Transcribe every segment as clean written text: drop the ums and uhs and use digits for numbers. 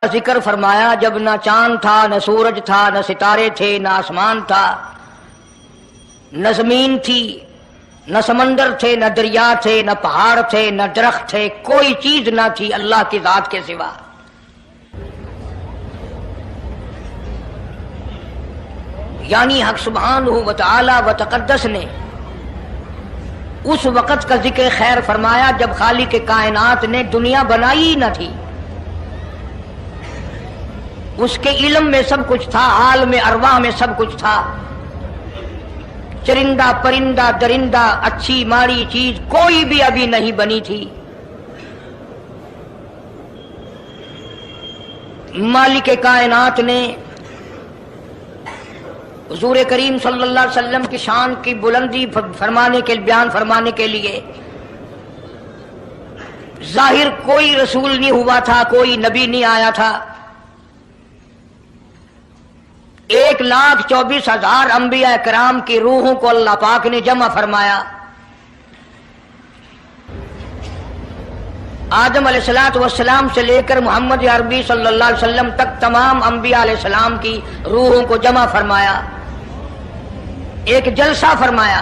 ذکر فرمایا جب نہ چاند تھا، نہ سورج تھا، نہ ستارے تھے، نہ آسمان تھا، نہ زمین تھی، نہ سمندر تھے، نہ دریا تھے، نہ پہاڑ تھے، نہ درخت تھے، کوئی چیز نہ تھی اللہ کی ذات کے سوا۔ یعنی حق سبحانہ و تعالی و تقدس نے اس وقت کا ذکر خیر فرمایا جب خالق کائنات نے دنیا بنائی نہ تھی۔ اس کے علم میں سب کچھ تھا، عالم ارواح میں سب کچھ تھا، چرندہ پرندہ درندہ اچھی ماڑی چیز کوئی بھی ابھی نہیں بنی تھی۔ مالک کائنات نے حضور کریم صلی اللہ علیہ وسلم کی شان کی بلندی فرمانے کے بیان فرمانے کے لیے ظاہر کوئی رسول نہیں ہوا تھا، کوئی نبی نہیں آیا تھا۔ 1,24,000 انبیاء کرام کی روحوں کو اللہ پاک نے جمع فرمایا۔ آدم علیہ السلام سے لے کر محمد عربی صلی اللہ علیہ وسلم تک تمام انبیاء علیہ السلام کی روحوں کو جمع فرمایا، ایک جلسہ فرمایا۔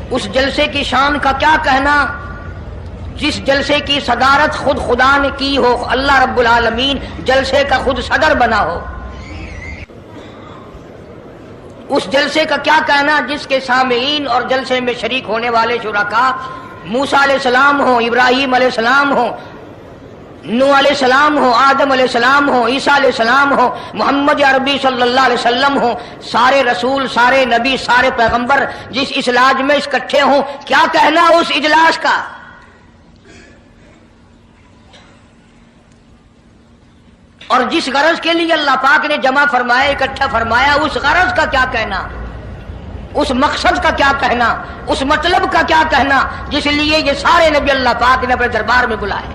اس جلسے کی شان کا کیا کہنا، جس جلسے کی صدارت خود خدا نے کی ہو، اللہ رب العالمین جلسے کا خود صدر بنا ہو۔ اس جلسے کا کیا کہنا جس کے سامعین اور جلسے میں شریک ہونے والے شرکاء موسیٰ علیہ السلام ہوں، ابراہیم علیہ السلام ہوں، نوح علیہ السلام ہوں، آدم علیہ السلام ہوں، عیسیٰ علیہ السلام ہوں، محمد عربی صلی اللہ علیہ وسلم ہوں، سارے رسول، سارے نبی، سارے پیغمبر جس اجلاس میں اکٹھے ہوں، کیا کہنا اس اجلاس کا۔ اور جس غرض کے لیے اللہ پاک نے جمع فرمایا، اکٹھا فرمایا، اس غرض کا کیا کہنا، اس مقصد کا کیا کہنا، اس مطلب کا کیا کہنا جس لیے یہ سارے نبی اللہ پاک نے اپنے دربار میں بلائے۔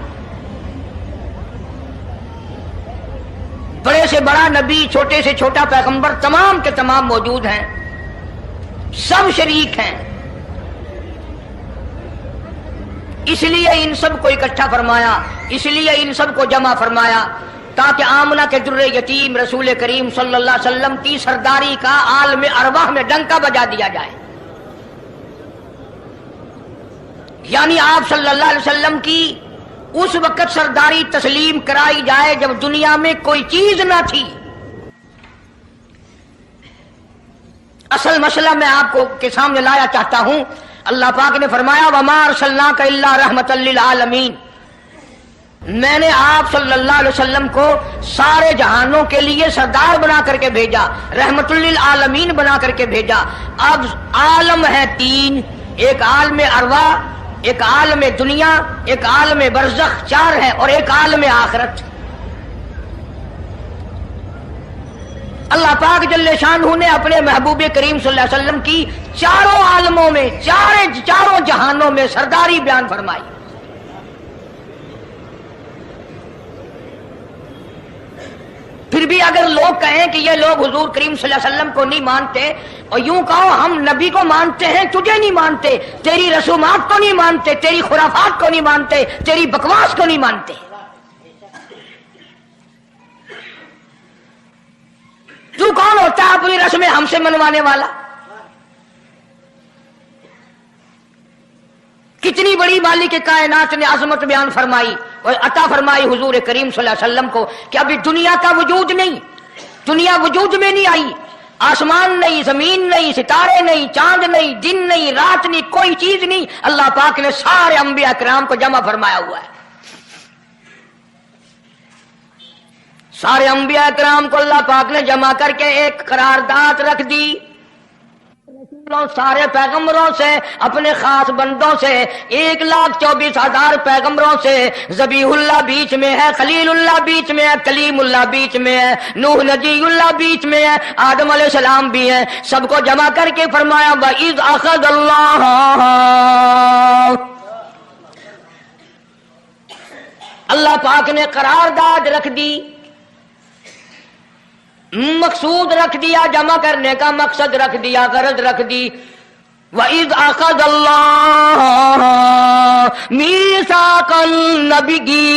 بڑے سے بڑا نبی، چھوٹے سے چھوٹا پیغمبر، تمام کے تمام موجود ہیں، سب شریک ہیں۔ اس لیے ان سب کو اکٹھا فرمایا، اس لیے ان سب کو جمع فرمایا تاکہ آمنہ کے در یتیم رسول کریم صلی اللہ علیہ وسلم کی سرداری کا عالم ارواح میں ڈنکا بجا دیا جائے۔ یعنی آپ صلی اللہ علیہ وسلم کی اس وقت سرداری تسلیم کرائی جائے جب دنیا میں کوئی چیز نہ تھی۔ اصل مسئلہ میں آپ کو کے سامنے لایا چاہتا ہوں۔ اللہ پاک نے فرمایا وَمَا أَرْسَلْنَاكَ إِلَّا رَحْمَةً لِّلْعَالَمِينَ، میں نے آپ صلی اللہ علیہ وسلم کو سارے جہانوں کے لیے سردار بنا کر کے بھیجا، رحمت للعالمین بنا کر کے بھیجا۔ اب عالم ہے تین، ایک عالم ارواح، ایک عالم دنیا، ایک عالم برزخ، چار ہے، اور ایک عالم آخرت۔ اللہ پاک جل شانہ نے اپنے محبوب کریم صلی اللہ علیہ وسلم کی چاروں عالموں میں، چاروں جہانوں میں سرداری بیان فرمائی۔ پھر بھی اگر لوگ کہیں کہ یہ لوگ حضور کریم صلی اللہ علیہ وسلم کو نہیں مانتے، اور یوں کہو ہم نبی کو مانتے ہیں، تجھے نہیں مانتے، تیری رسومات کو نہیں مانتے، تیری خرافات کو نہیں مانتے، تیری بکواس کو نہیں مانتے۔ تو کون ہوتا ہے اپنی رسمیں ہم سے منوانے والا؟ کتنی بڑی مالک کائنات نے عظمت بیان فرمائی اور عطا فرمائی حضور کریم صلی اللہ علیہ وسلم کو کہ ابھی دنیا کا وجود نہیں، دنیا وجود میں نہیں آئی، آسمان نہیں، زمین نہیں، ستارے نہیں، چاند نہیں، دن نہیں، رات نہیں، کوئی چیز نہیں، اللہ پاک نے سارے انبیاء کرام کو جمع فرمایا ہوا ہے۔ سارے انبیاء کرام کو اللہ پاک نے جمع کر کے ایک قرارداد رکھ دی، سارے پیغمبروں سے، اپنے خاص بندوں سے، 1,24,000 پیغمبروں سے، ذبیح اللہ بیچ میں ہے، خلیل اللہ بیچ میں ہے، کلیم اللہ بیچ میں ہے، نوح نجی اللہ بیچ میں ہے، آدم علیہ السلام بھی ہیں، سب کو جمع کر کے فرمایا وَإِذْ أَخَذَ اللَّهُ، اللہ پاک نے قرارداد رکھ دی، مقصود رکھ دیا، جمع کرنے کا مقصد رکھ دیا، غرض رکھ دی، وَإِذْ أَخَذَ اللَّهُ مِيثَاقَ النَّبِيِّينَ،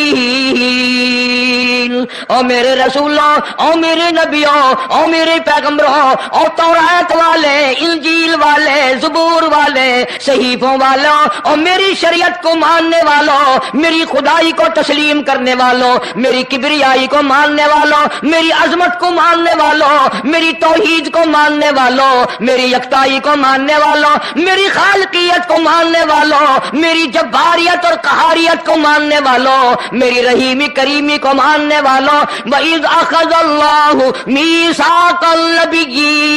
او میرے رسولوں، او میرے نبیوں، او میرے پیغمبروں، او تورات والے، انجیل والے، زبور والے، صحیفوں والوں، او میری شریعت کو ماننے والوں، میری خدائی کو تسلیم کرنے والوں، میری کبریائی کو ماننے والوں، میری عظمت کو ماننے والوں، میری توحید کو ماننے والوں، میری یکتائی کو ماننے والوں، میری خالقیت کو ماننے والوں، میری جباریت اور قہاریت کو ماننے والوں، میری رحیمی کریمی کو ماننے والوں، وَإِذْ أَخَذَ اللَّهُ مِيثَاقَ النَّبِيِّينَ،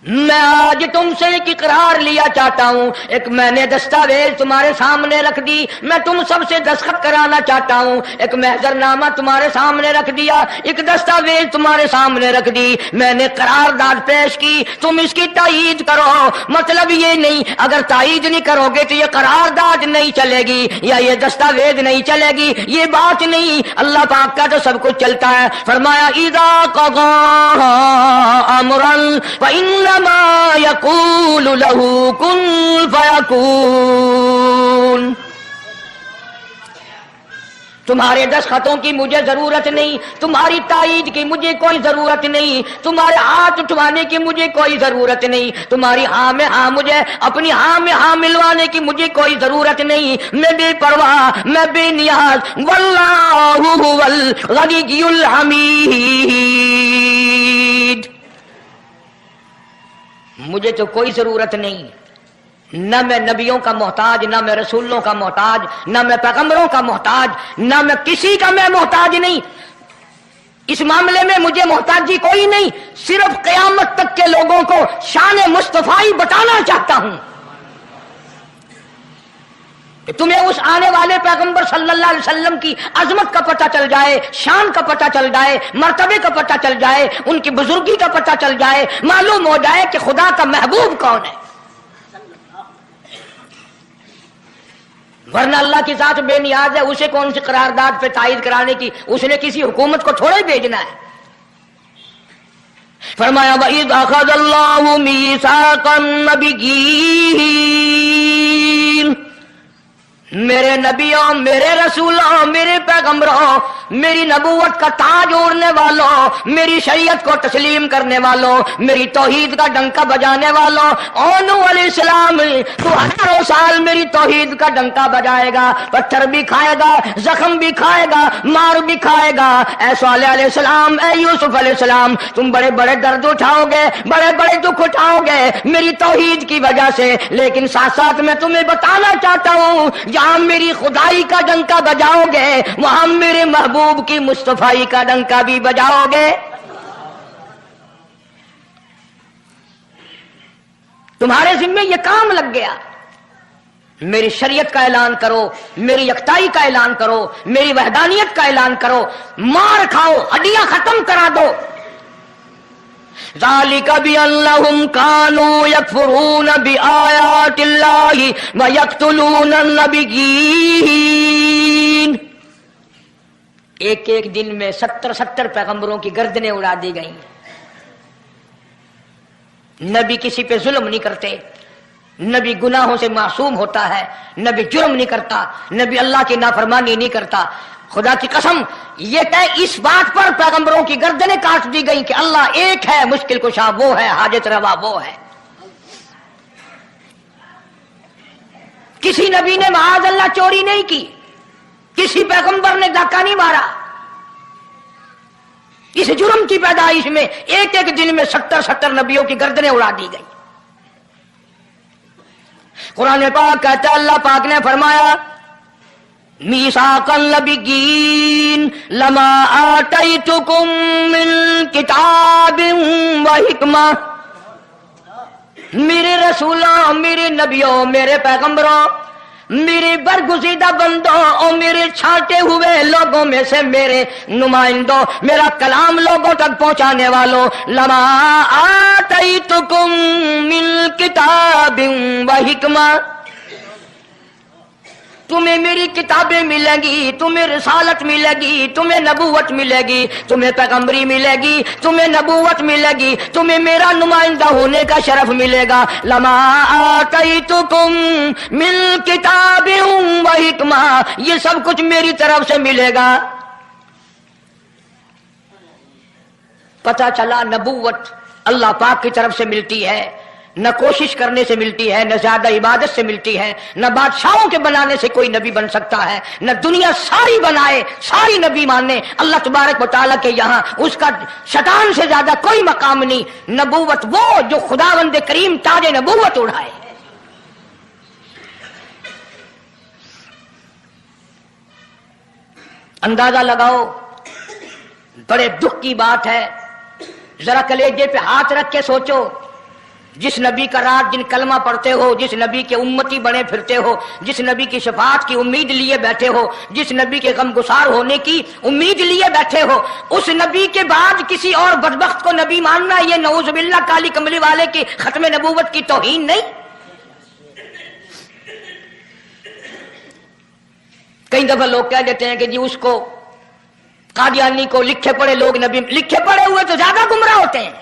میں آج تم سے ایک اقرار لیا چاہتا ہوں، ایک میں نے دستاویز تمہارے سامنے رکھ دی، میں تم سب سے دستخط کرانا چاہتا ہوں، ایک محضر نامہ تمہارے سامنے رکھ دیا، ایک دستاویز تمہارے سامنے رکھ دی، میں نے قرارداد پیش کی، تم اس کی تائید کرو۔ مطلب یہ نہیں اگر تائید نہیں کرو گے تو یہ قرارداد نہیں چلے گی یا یہ دستاویز نہیں چلے گی، یہ بات نہیں، اللہ پاک کا تو سب کچھ چلتا ہے۔ فرمایا اذا قضى امرا فإن ما يقول له كن فيكون، تمہارے دستخطوں کی مجھے ضرورت نہیں، تمہاری تائید کی مجھے کوئی ضرورت نہیں، تمہارے ہاتھ اٹھوانے کی مجھے کوئی ضرورت نہیں، تمہاری ہاں میں ہاں مجھے اپنی ہاں میں ہاں ملوانے کی مجھے کوئی ضرورت نہیں، میں بے پرواہ، میں بے نیاز، واللہ هو الغنی الحمید، مجھے تو کوئی ضرورت نہیں، نہ میں نبیوں کا محتاج، نہ میں رسولوں کا محتاج، نہ میں پیغمبروں کا محتاج، نہ میں کسی کا میں محتاج نہیں، اس معاملے میں مجھے محتاجی کوئی نہیں، صرف قیامت تک کے لوگوں کو شان مصطفی بتانا چاہتا ہوں کہ تمہیں اس آنے والے پیغمبر صلی اللہ علیہ وسلم کی عظمت کا پتہ چل جائے، شان کا پتہ چل جائے، مرتبے کا پتہ چل جائے، ان کی بزرگی کا پتہ چل جائے، معلوم ہو جائے کہ خدا کا محبوب کون ہے۔ ورنہ اللہ کی ذات بے نیاز ہے، اسے کون سی قرارداد پہ تائید کرانے کی، اس نے کسی حکومت کو تھوڑے بھیجنا ہے۔ فرمایا وَإِذْ أَخَذَ اللَّهُ مِيثَاقَ النَّبِيِّينَ، میرے نبیوں، میرے رسولوں، میرے پیغمبروں، میری نبوت کا تاج اوڑھنے والوں، میری شریعت کو تسلیم کرنے والوں، میری توحید کا ڈنکا بجانے والوں، نوح علیہ السلام تو ہزاروں سال میری توحید کا ڈنکا بجائے گا، پتھر بھی کھائے گا، زخم بھی کھائے گا، مار بھی کھائے گا، اے صالح علیہ السلام، اے یوسف علیہ السلام، تم بڑے بڑے درد اٹھاؤ گے، بڑے بڑے دکھ اٹھاؤ گے میری توحید کی وجہ سے، لیکن ساتھ ساتھ میں تمہیں بتانا چاہتا ہوں جہاں میری خدائی کا ڈنکا بجاؤ گے وہاں میرے محبوب کی مصطفی کا ڈنکا بھی بجاؤ گے۔ تمہارے ذمے یہ کام لگ گیا، میری شریعت کا اعلان کرو، میری یکتائی کا اعلان کرو، میری وحدانیت کا اعلان کرو، مار کھاؤ، ہڈیاں ختم کرا دو۔ ذالک بأنہم کانوا یکفرون بآیات اللہ ویقتلون النبیین، ایک ایک دن میں 70 پیغمبروں کی گردنیں اڑا دی گئیں۔ نبی کسی پہ ظلم نہیں کرتے، نبی گناہوں سے معصوم ہوتا ہے، نبی جرم نہیں کرتا، نبی اللہ کی نافرمانی نہیں کرتا۔ خدا کی قسم یہ طے اس بات پر پیغمبروں کی گردنیں کاٹ دی گئی کہ اللہ ایک ہے، مشکل کشا وہ ہے، حاجت روا وہ ہے۔ کسی نبی نے معاذ اللہ چوری نہیں کی، کسی پیغمبر نے ڈاکہ نہیں مارا، اس جرم کی پیدائش میں ایک ایک دن میں 70 نبیوں کی گردنیں اڑا دی گئی۔ قرآن پاک کہتا ہے اللہ پاک نے فرمایا میثاق النبیین لما آتیتکم من کتاب و حکمہ، میرے رسولوں، میرے نبیوں، میرے پیغمبروں، میرے برگزیدہ بندوں اور میرے چھانٹے ہوئے لوگوں میں سے میرے نمائندوں، میرا کلام لوگوں تک پہنچانے والوں، لما آتیتکم من کتاب و حکمہ، تمہیں میری کتابیں ملیں گی، تمہیں رسالت ملے گی، تمہیں نبوت ملے گی، تمہیں پیغمبری ملے گی، تمہیں نبوت ملے گی، تمہیں میرا نمائندہ ہونے کا شرف ملے گا۔ لما آتیتکم من کتاب و حکمہ، یہ سب کچھ میری طرف سے ملے گا۔ پتہ چلا نبوت اللہ پاک کی طرف سے ملتی ہے، نہ کوشش کرنے سے ملتی ہے، نہ زیادہ عبادت سے ملتی ہے، نہ بادشاہوں کے بنانے سے کوئی نبی بن سکتا ہے، نہ دنیا ساری بنائے ساری نبی مانے اللہ تبارک و تعالیٰ کے یہاں اس کا شیطان سے زیادہ کوئی مقام نہیں۔ نبوت وہ جو خداوند کریم تاج نبوت اڑھائے۔ اندازہ لگاؤ، بڑے دکھ کی بات ہے، ذرا کلیجے پہ ہاتھ رکھ کے سوچو، جس نبی کا رات دن کلمہ پڑھتے ہو، جس نبی کے امتی بنے پھرتے ہو، جس نبی کی شفاعت کی امید لیے بیٹھے ہو، جس نبی کے غم گسار ہونے کی امید لیے بیٹھے ہو، اس نبی کے بعد کسی اور بدبخت کو نبی ماننا یہ نعوذ باللہ کالی کملی والے کی ختم نبوت کی توہین نہیں؟ کئی دفعہ لوگ کہہ دیتے ہیں کہ جی اس کو قادیانی کو لکھے پڑھے لوگ نبی، لکھے پڑھے ہوئے تو زیادہ گمراہ ہوتے ہیں۔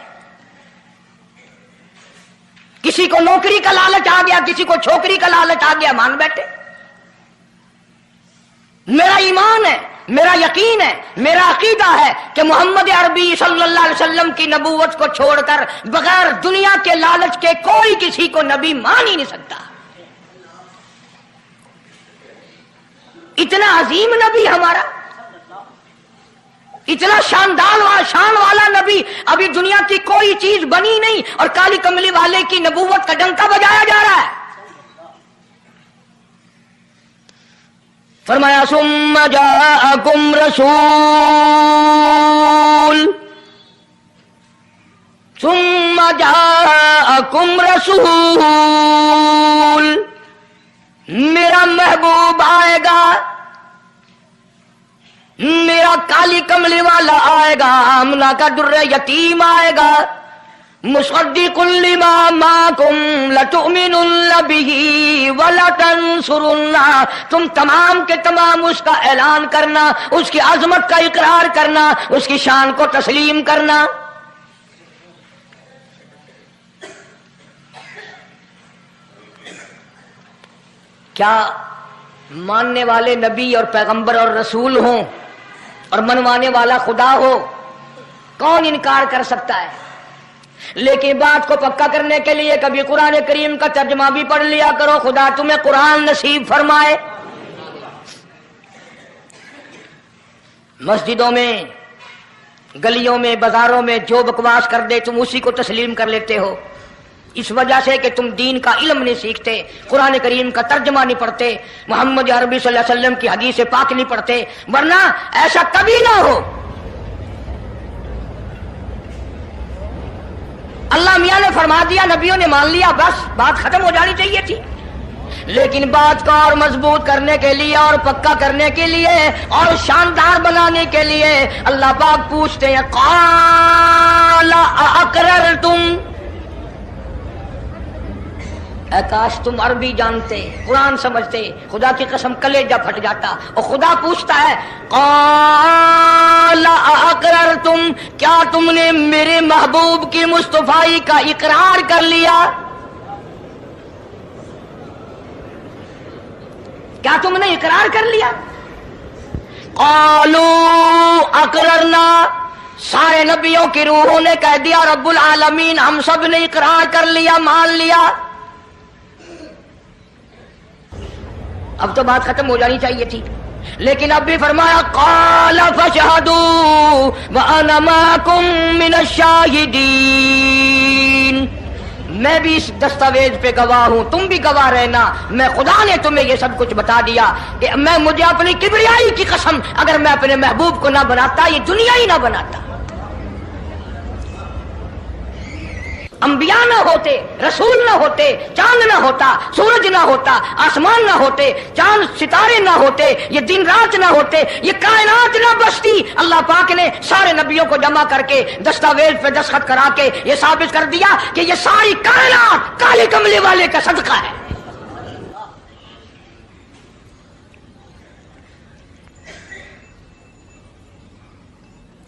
کسی کو نوکری کا لالچ آ گیا، کسی کو چھوکری کا لالچ آ گیا، مان بیٹھے۔ میرا ایمان ہے، میرا یقین ہے، میرا عقیدہ ہے کہ محمد عربی صلی اللہ علیہ وسلم کی نبوت کو چھوڑ کر بغیر دنیا کے لالچ کے کوئی کسی کو نبی مان ہی نہیں سکتا۔ اتنا عظیم نبی ہمارا، اتنا شان والا نبی، ابھی دنیا کی کوئی چیز بنی نہیں اور کالی کملی والے کی نبوت کا ڈنکا بجایا جا رہا ہے۔ فرمایا ثم جاءکم رسول، میرا محبوب آئے گا، میرا کالی کملی والا آئے گا، آمنہ کا در یتیم آئے گا، مصدق لما معکم لتؤمنن بہ ولتنصرنہ، تم تمام کے تمام اس کا اعلان کرنا، اس کی عظمت کا اقرار کرنا، اس کی شان کو تسلیم کرنا۔ کیا ماننے والے نبی اور پیغمبر اور رسول ہوں اور منوانے والا خدا ہو، کون انکار کر سکتا ہے؟ لیکن بات کو پکا کرنے کے لیے کبھی قرآن کریم کا ترجمہ بھی پڑھ لیا کرو، خدا تمہیں قرآن نصیب فرمائے۔ مسجدوں میں، گلیوں میں، بازاروں میں جو بکواس کر دے تم اسی کو تسلیم کر لیتے ہو، اس وجہ سے کہ تم دین کا علم نہیں سیکھتے، قرآن کریم کا ترجمہ نہیں پڑھتے، محمد عربی صلی اللہ علیہ وسلم کی حدیث پاک نہیں پڑھتے، ورنہ ایسا کبھی نہ ہو۔ اللہ میاں نے فرما دیا، نبیوں نے مان لیا، بس بات ختم ہو جانی چاہیے تھی۔ لیکن بات کو اور مضبوط کرنے کے لیے اور پکا کرنے کے لیے اور شاندار بنانے کے لیے اللہ پاک پوچھتے ہیں قال اقررتم، اے کاش تم عربی جانتے، قرآن سمجھتے، خدا کی قسم کلیجہ پھٹ جاتا۔ اور خدا پوچھتا ہے قال اقررتم، کیا تم نے میرے محبوب کی مصطفائی کا اقرار کر لیا؟ کیا تم نے اقرار کر لیا؟ قالوا اقررنا، سارے نبیوں کی روحوں نے کہہ دیا رب العالمین ہم سب نے اقرار کر لیا، مان لیا۔ اب تو بات ختم ہو جانی چاہیے تھی، لیکن اب بھی فرمایا قال فاشهدوا وانا معكم من الشاهدين، میں بھی اس دستاویز پہ گواہ ہوں، تم بھی گواہ رہنا، میں خدا نے تمہیں یہ سب کچھ بتا دیا کہ مجھے اپنی کبریائی کی قسم اگر میں اپنے محبوب کو نہ بناتا یہ دنیا ہی نہ بناتا۔ انبیاء نہ ہوتے، رسول نہ ہوتے، چاند نہ ہوتا، سورج نہ ہوتا، آسمان نہ ہوتے، چاند ستارے نہ ہوتے، یہ دن رات نہ ہوتے، یہ کائنات نہ بستی، اللہ پاک نے سارے نبیوں کو جمع کر کے دستاویز پہ دستخط کرا کے یہ ثابت کر دیا کہ یہ ساری کائنات کالے کملے والے کا صدقہ ہے۔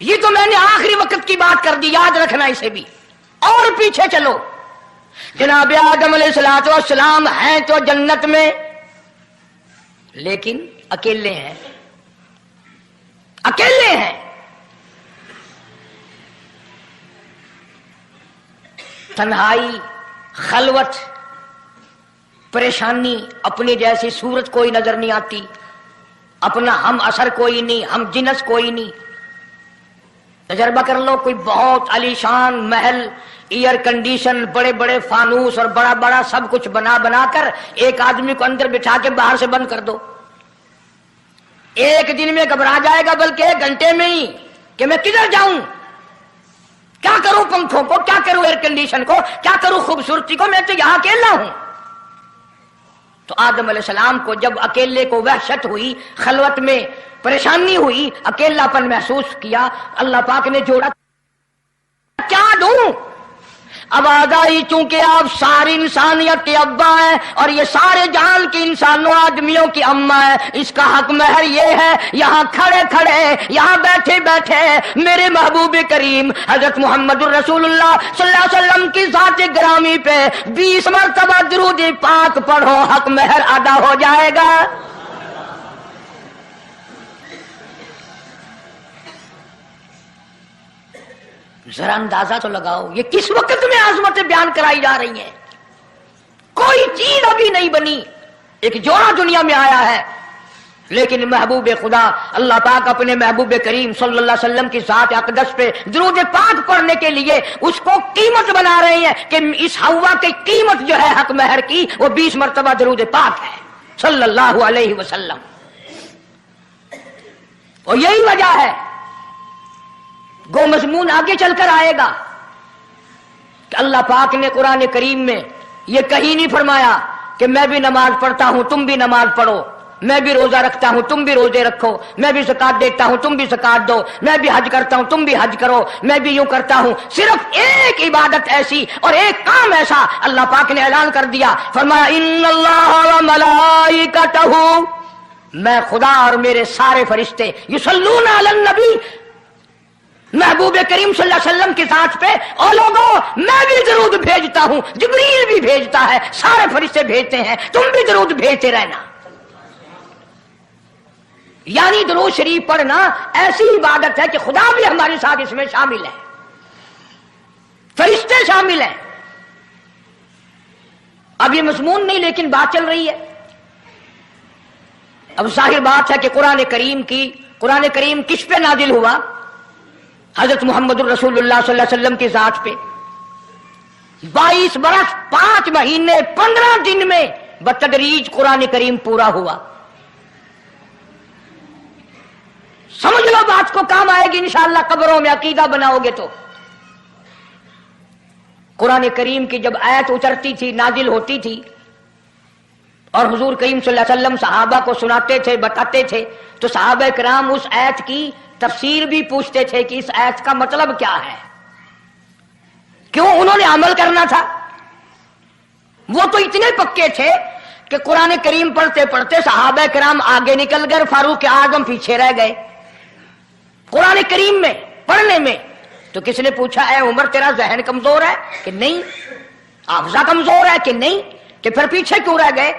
یہ تو میں نے آخری وقت کی بات کر دی، یاد رکھنا اسے بھی۔ اور پیچھے چلو، جناب آدم علیہ الصلوۃ والسلام ہیں تو جنت میں، لیکن اکیلے ہیں، اکیلے ہیں۔ تنہائی، خلوت، پریشانی، اپنی جیسی صورت کوئی نظر نہیں آتی، اپنا ہم اثر کوئی نہیں، ہم جنس کوئی نہیں۔ تجربہ کر لو، کوئی بہت عالی شان محل، ایئر کنڈیشن، بڑے بڑے فانوس اور بڑا بڑا سب کچھ بنا بنا کر ایک آدمی کو اندر بٹھا کے باہر سے بند کر دو، ایک دن میں گھبرا جائے گا، بلکہ ایک گھنٹے میں ہی، کہ میں کدھر جاؤں، کیا کروں پنکھوں کو، کیا کروں ایئر کنڈیشن کو، کیا کروں خوبصورتی کو، میں تو یہاں اکیلا ہوں۔ تو آدم علیہ السلام کو جب اکیلے کو وحشت ہوئی، خلوت میں پریشانی ہوئی، اکیلا پن محسوس کیا، اللہ پاک نے جوڑا، کیا دوں؟ آواز آئی، چونکہ آپ ساری انسانیت کے ابا ہیں اور یہ سارے جہان کے انسانوں آدمیوں کی اماں ہے، اس کا حق مہر یہ ہے، یہاں کھڑے کھڑے، یہاں بیٹھے بیٹھے میرے محبوب کریم حضرت محمد الرسول اللہ صلی اللہ علیہ وسلم کی ذات گرامی پہ 20 مرتبہ درود پاک پڑھو، حق مہر ادا ہو جائے گا۔ ذرا اندازہ تو لگاؤ، یہ کس وقت میں عظمتیں بیان کرائی جا رہی ہیں، کوئی چیز ابھی نہیں بنی، ایک جوڑا دنیا میں آیا ہے، لیکن محبوب خدا اللہ پاک اپنے محبوب کریم صلی اللہ علیہ وسلم کی ذات اقدس پہ درود پاک پڑھنے کے لیے اس کو قیمت بنا رہے ہیں کہ اس ہوا کی قیمت جو ہے حق مہر کی وہ 20 مرتبہ درود پاک ہے صلی اللہ علیہ وسلم۔ اور یہی وجہ ہے، گو مضمون آگے چل کر آئے گا کہ اللہ پاک نے قرآن کریم میں یہ کہیں نہیں فرمایا کہ میں بھی نماز پڑھتا ہوں تم بھی نماز پڑھو، میں بھی روزہ رکھتا ہوں تم بھی روزے رکھو، میں بھی زکات دیتا ہوں تم بھی زکات دو، میں بھی حج کرتا ہوں تم بھی حج کرو، میں بھی یوں کرتا ہوں۔ صرف ایک عبادت ایسی اور ایک کام ایسا اللہ پاک نے اعلان کر دیا، فرمایا ان اللہ و ملائکتہ، میں خدا اور میرے سارے فرشتے یصلون علی النبی، محبوب کریم صلی اللہ علیہ وسلم کی ذات پہ، اور لوگوں میں بھی درود بھیجتا ہوں، جبریل بھی بھیجتا ہے، سارے فرشتے بھیجتے ہیں، تم بھی درود بھیجتے رہنا۔ یعنی درود شریف پڑھنا ایسی عبادت ہے کہ خدا بھی ہمارے ساتھ اس میں شامل ہے، فرشتے شامل ہیں۔ اب یہ مضمون نہیں، لیکن بات چل رہی ہے۔ اب ظاہر بات ہے کہ قرآن کریم کس پہ نازل ہوا؟ حضرت محمد الرسول اللہ صلی اللہ علیہ وسلم کی ذات پہ 22 برس 5 مہینے 15 دن میں بتدریج قرآن کریم پورا ہوا۔ سمجھ لو بات کو، کام آئے گی انشاءاللہ قبروں میں عقیدہ بناؤ گے تو۔ قرآن کریم کی جب آیت اترتی تھی، نازل ہوتی تھی، اور حضور کریم صلی اللہ علیہ وسلم صحابہ کو سناتے تھے، بتاتے تھے، تو صحابہ کرام اس آیت کی تفسیر بھی پوچھتے تھے کہ اس آیت کا مطلب کیا ہے، کیوں انہوں نے عمل کرنا تھا۔ وہ تو اتنے پکے تھے کہ قرآن کریم پڑھتے پڑھتے صحابہ کرام آگے نکل گئے، فاروق اعظم پیچھے رہ گئے قرآن کریم میں پڑھنے میں۔ تو کس نے پوچھا اے عمر تیرا ذہن کمزور ہے کہ نہیں، حافظہ کمزور ہے کہ نہیں، کہ پھر پیچھے کیوں رہ گئے؟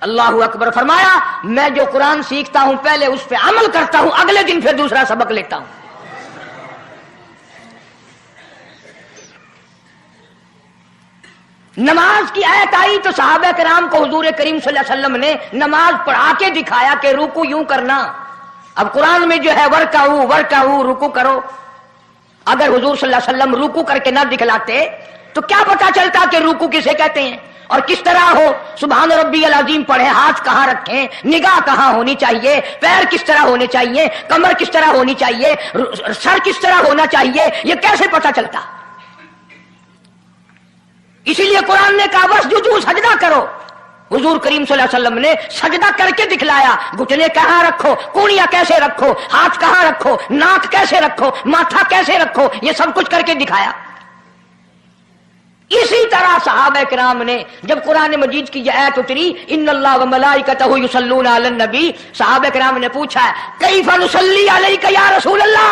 اللہ اکبر، فرمایا میں جو قرآن سیکھتا ہوں پہلے اس پہ عمل کرتا ہوں، اگلے دن پھر دوسرا سبق لیتا ہوں۔ نماز کی آیت آئی تو صحابہ کرام کو حضور کریم صلی اللہ علیہ وسلم نے نماز پڑھا کے دکھایا کہ رکوع یوں کرنا۔ اب قرآن میں جو ہے ورکعوا رکوع کرو، اگر حضور صلی اللہ علیہ وسلم رکوع کر کے نہ دکھلاتے تو کیا پتا چلتا کہ رکوع کسے کہتے ہیں اور کس طرح ہو۔ سبحان ربی العظیم پڑھیں، ہاتھ کہاں رکھیں، نگاہ کہاں ہونی چاہیے، پیر کس طرح ہونے چاہیے، کمر کس طرح ہونی چاہیے، سر کس طرح ہونا چاہیے، یہ کیسے پتا چلتا؟ اسی لیے قرآن نے کہا واسجدوا، سجدہ کرو۔ حضور کریم صلی اللہ علیہ وسلم نے سجدہ کر کے دکھلایا، گھٹنے کہاں رکھو، کونیاں کیسے رکھو، ہاتھ کہاں رکھو، ناک کیسے رکھو، ماتھا کیسے رکھو، یہ سب کچھ کر کے دکھایا۔ اسی طرح صحابہ کرام نے جب قرآن مجید کی یہ آیت اتری ان اللہ و ملائکتہ یصلون علی النبی، صحابہ کرام نے پوچھا کیف نصلی علیک یا رسول اللہ،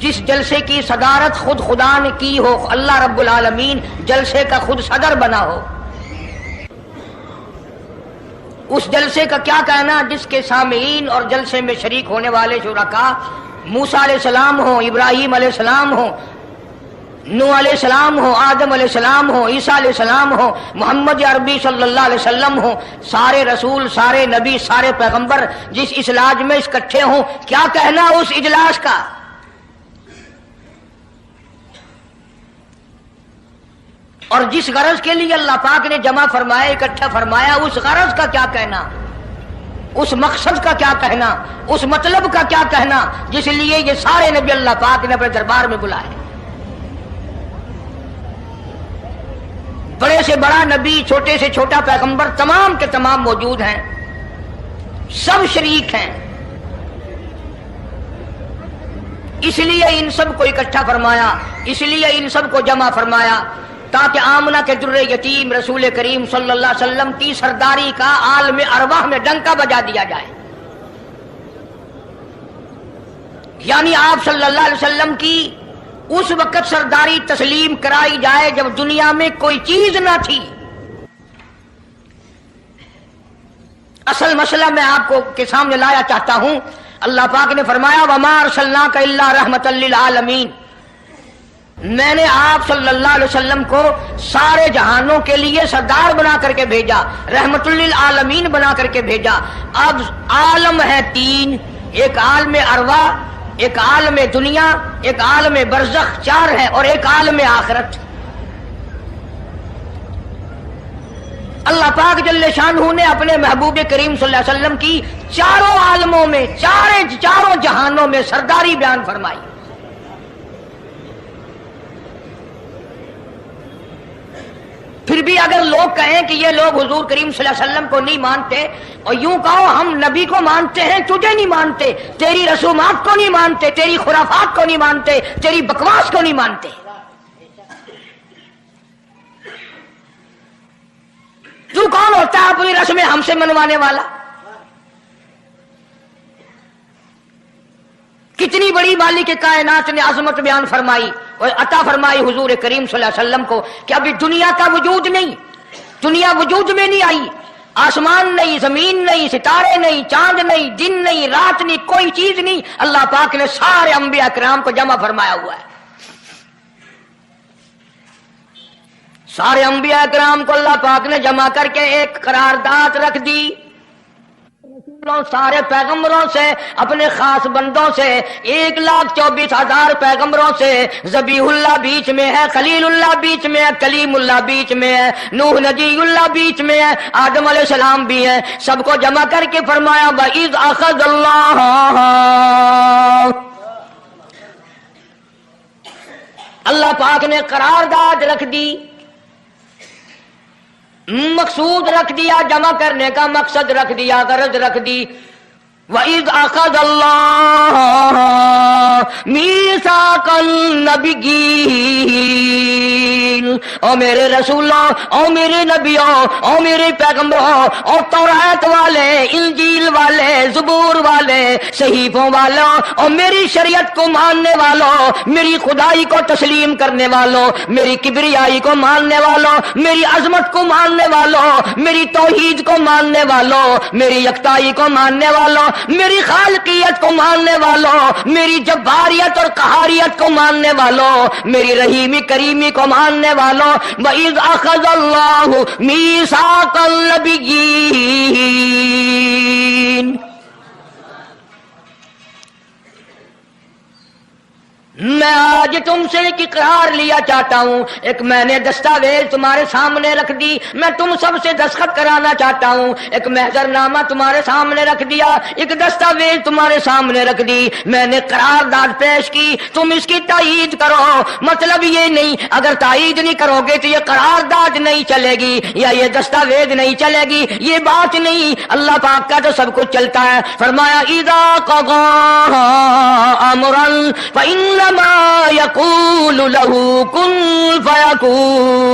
جس جلسے کی صدارت خود خدا نے کی ہو، اللہ رب العالمین جلسے کا خود صدر بنا ہو، اس جلسے کا کیا کہنا جس کے سامعین اور جلسے میں شریک ہونے والے شرکاء موسیٰ علیہ السلام ہوں، ابراہیم علیہ السلام ہوں، نوح علیہ السلام ہو، آدم علیہ السلام ہو، عیسیٰ علیہ السلام ہو، محمد عربی صلی اللہ علیہ وسلم ہو، سارے رسول، سارے نبی، سارے پیغمبر جس اجلاس میں اکٹھے ہوں، کیا کہنا اس اجلاس کا؟ اور جس غرض کے لیے اللہ پاک نے جمع فرمایا، اکٹھا فرمایا، اس غرض کا کیا کہنا، اس مقصد کا کیا کہنا، اس مطلب کا کیا کہنا جس لیے یہ سارے نبی اللہ پاک نے اپنے دربار میں بلائے۔ بڑے سے بڑا نبی، چھوٹے سے چھوٹا پیغمبر، تمام کے تمام موجود ہیں، سب شریک ہیں، اس لیے ان سب کو اکٹھا فرمایا، اس لیے ان سب کو جمع فرمایا تاکہ آمنہ کے در یتیم رسول کریم صلی اللہ علیہ وسلم کی سرداری کا عالم ارواح میں ڈنکا بجا دیا جائے، یعنی آپ صلی اللہ علیہ وسلم کی اس وقت سرداری تسلیم کرائی جائے جب دنیا میں کوئی چیز نہ تھی۔ اصل مسئلہ میں آپ کو کے سامنے لایا چاہتا ہوں، اللہ پاک نے فرمایا وَمَا أَرْسَلْنَاكَ إِلَّا رَحْمَةً لِّلْعَالَمِينَ، میں نے آپ صلی اللہ علیہ وسلم کو سارے جہانوں کے لیے سردار بنا کر کے بھیجا، رحمت للعالمین بنا کر کے بھیجا۔ اب عالم ہے تین، ایک عالم ارواح، ایک عالم دنیا، ایک عالم برزخ، چار ہے، اور ایک عالم آخرت۔ اللہ پاک جل شانہ نے اپنے محبوب کریم صلی اللہ علیہ وسلم کی چاروں عالموں میں، چاروں جہانوں میں سرداری بیان فرمائی۔ پھر بھی اگر لوگ کہیں کہ یہ لوگ حضور کریم صلی اللہ علیہ وسلم کو نہیں مانتے، اور یوں کہو ہم نبی کو مانتے ہیں، تجھے نہیں مانتے، تیری رسومات کو نہیں مانتے، تیری خرافات کو نہیں مانتے، تیری بکواس کو نہیں مانتے، تو کون ہوتا ہے اپنی رسمیں ہم سے منوانے والا؟ کتنی بڑی مالک کائنات نے عظمت بیان فرمائی اور عطا فرمائی حضور کریم صلی اللہ علیہ وسلم کو کہ ابھی دنیا کا وجود نہیں، دنیا وجود میں نہیں آئی، آسمان نہیں، زمین نہیں، ستارے نہیں، چاند نہیں، دن نہیں، رات نہیں، کوئی چیز نہیں، اللہ پاک نے سارے انبیاء کرام کو جمع فرمایا ہوا ہے۔ سارے انبیاء کرام کو اللہ پاک نے جمع کر کے ایک قرارداد رکھ دی، سارے پیغمبروں سے، اپنے خاص بندوں سے، 1,24,000 پیغمبروں سے، ذبیح اللہ بیچ میں ہے، خلیل اللہ بیچ میں ہے، کلیم اللہ بیچ میں ہے، نوح نجی اللہ بیچ میں ہے، آدم علیہ السلام بھی ہے، سب کو جمع کر کے فرمایا وَإِذْ أَخَذَ اللَّهُ، اللہ پاک نے قرارداد رکھ دی، مقصود رکھ دیا، جمع کرنے کا مقصد رکھ دیا، غرض رکھ دی۔ وَإِذْ أَخَذَ اللَّهُ مِيثَاقَ النَّبِيِّينَ، او میرے رسولوں، او میرے نبیوں، او میرے پیغمبروں، او تورات والے، انجیل والے، زبور والے، صحیفوں والوں، او میری شریعت کو ماننے والوں، میری خدائی کو تسلیم کرنے والوں، میری کبریائی کو ماننے والوں، میری عظمت کو ماننے والوں، میری توحید کو ماننے والوں، میری یکتائی کو ماننے والوں، میری خالقیت کو ماننے والوں، میری جباریت اور قہاریت کو ماننے والوں، میری رحیمی کریمی کو ماننے والوں، وَإِذْ أَخَذَ اللَّهُ مِيثَاقَ النَّبِيِّينَ، میں آج تم سے ایک اقرار لیا چاہتا ہوں، ایک میں نے دستاویز تمہارے سامنے رکھ دی، میں تم سب سے دستخط کرانا چاہتا ہوں، ایک محضر نامہ تمہارے سامنے رکھ دیا، ایک دستاویز تمہارے سامنے رکھ دی، میں نے قرارداد پیش کی، تم اس کی تائید کرو۔ مطلب یہ نہیں اگر تائید نہیں کرو گے تو یہ قرارداد نہیں چلے گی یا یہ دستاویز نہیں چلے گی، یہ بات نہیں، اللہ پاک کا تو سب کچھ چلتا ہے۔ فرمایا اذا قضى امرا فإن ما يقول له كن فيكون،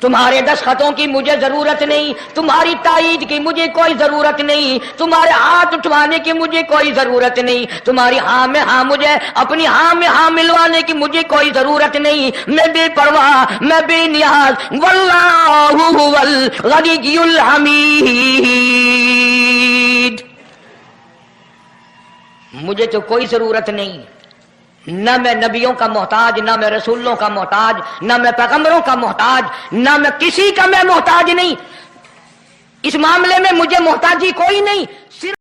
تمہارے دستخطوں کی مجھے ضرورت نہیں، تمہاری تائید کی مجھے کوئی ضرورت نہیں، تمہارے ہاتھ اٹھوانے کی مجھے کوئی ضرورت نہیں، تمہاری ہاں میں ہاں مجھے اپنی ہاں میں ہاں ملوانے کی مجھے کوئی ضرورت نہیں، میں بے پرواہ، میں بے نیاز، واللہ هو الغنی الحمید، مجھے تو کوئی ضرورت نہیں، نہ میں نبیوں کا محتاج، نہ میں رسولوں کا محتاج، نہ میں پیغمبروں کا محتاج، نہ میں کسی کا میں محتاج نہیں، اس معاملے میں مجھے محتاجی کوئی نہیں، صرف